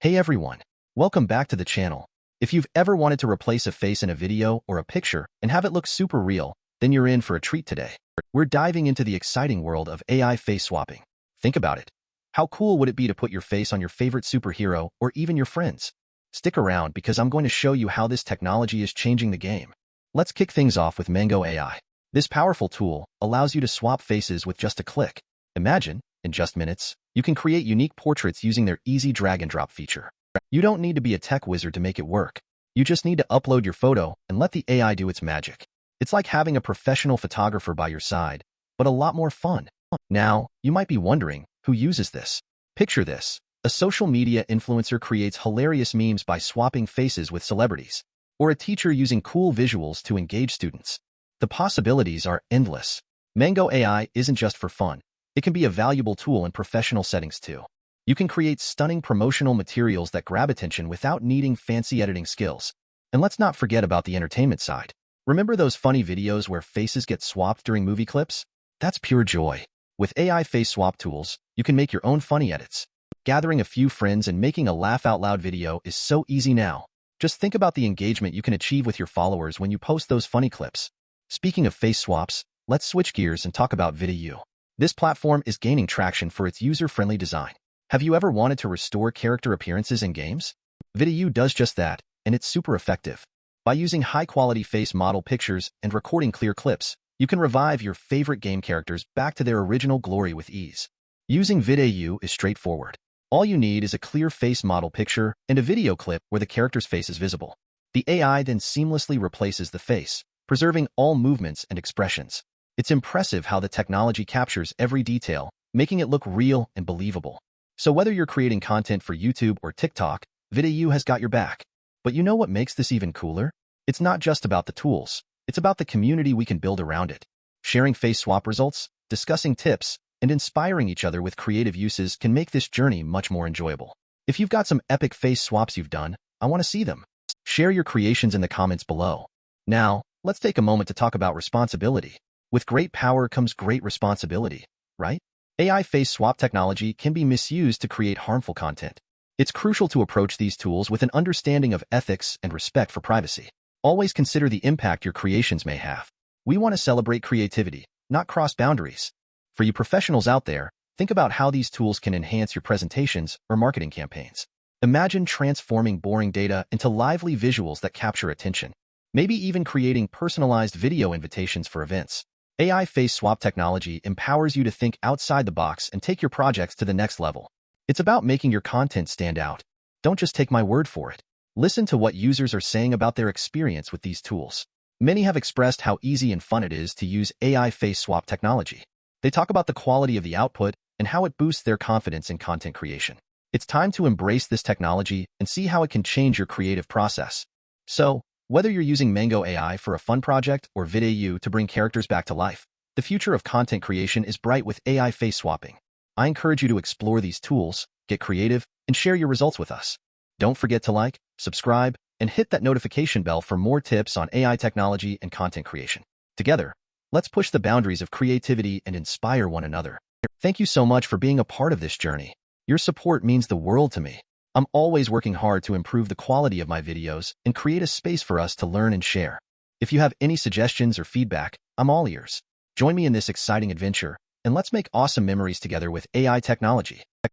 Hey everyone, welcome back to the channel. If you've ever wanted to replace a face in a video or a picture and have it look super real, then you're in for a treat today. We're diving into the exciting world of AI face swapping. Think about it. How cool would it be to put your face on your favorite superhero or even your friends? Stick around because I'm going to show you how this technology is changing the game. Let's kick things off with Mango AI. This powerful tool allows you to swap faces with just a click. Imagine, in just minutes, you can create unique portraits using their easy drag and drop feature. You don't need to be a tech wizard to make it work. You just need to upload your photo and let the AI do its magic. It's like having a professional photographer by your side, but a lot more fun. Now, you might be wondering, who uses this? Picture this. A social media influencer creates hilarious memes by swapping faces with celebrities, or a teacher using cool visuals to engage students. The possibilities are endless. Mango AI isn't just for fun. It can be a valuable tool in professional settings too. You can create stunning promotional materials that grab attention without needing fancy editing skills. And let's not forget about the entertainment side. Remember those funny videos where faces get swapped during movie clips? That's pure joy. With AI face swap tools, you can make your own funny edits. Gathering a few friends and making a laugh-out-loud video is so easy now. Just think about the engagement you can achieve with your followers when you post those funny clips. Speaking of face swaps, let's switch gears and talk about Videu. This platform is gaining traction for its user-friendly design. Have you ever wanted to restore character appearances in games? Videu does just that, and it's super effective. By using high-quality face model pictures and recording clear clips, you can revive your favorite game characters back to their original glory with ease. Using Videu is straightforward. All you need is a clear face model picture and a video clip where the character's face is visible. The AI then seamlessly replaces the face, preserving all movements and expressions. It's impressive how the technology captures every detail, making it look real and believable. So whether you're creating content for YouTube or TikTok, Videu has got your back. But you know what makes this even cooler? It's not just about the tools. It's about the community we can build around it. Sharing face swap results, discussing tips, and inspiring each other with creative uses can make this journey much more enjoyable. If you've got some epic face swaps you've done, I want to see them. Share your creations in the comments below. Now, let's take a moment to talk about responsibility. With great power comes great responsibility, right? AI face swap technology can be misused to create harmful content. It's crucial to approach these tools with an understanding of ethics and respect for privacy. Always consider the impact your creations may have. We want to celebrate creativity, not cross boundaries. For you professionals out there, think about how these tools can enhance your presentations or marketing campaigns. Imagine transforming boring data into lively visuals that capture attention. Maybe even creating personalized video invitations for events. AI face swap technology empowers you to think outside the box and take your projects to the next level. It's about making your content stand out. Don't just take my word for it. Listen to what users are saying about their experience with these tools. Many have expressed how easy and fun it is to use AI face swap technology. They talk about the quality of the output and how it boosts their confidence in content creation. It's time to embrace this technology and see how it can change your creative process. So, whether you're using Mango AI for a fun project or Videu to bring characters back to life, the future of content creation is bright with AI face swapping. I encourage you to explore these tools, get creative, and share your results with us. Don't forget to like, subscribe, and hit that notification bell for more tips on AI technology and content creation. Together, let's push the boundaries of creativity and inspire one another. Thank you so much for being a part of this journey. Your support means the world to me. I'm always working hard to improve the quality of my videos and create a space for us to learn and share. If you have any suggestions or feedback, I'm all ears. Join me in this exciting adventure, and let's make awesome memories together with AI technology.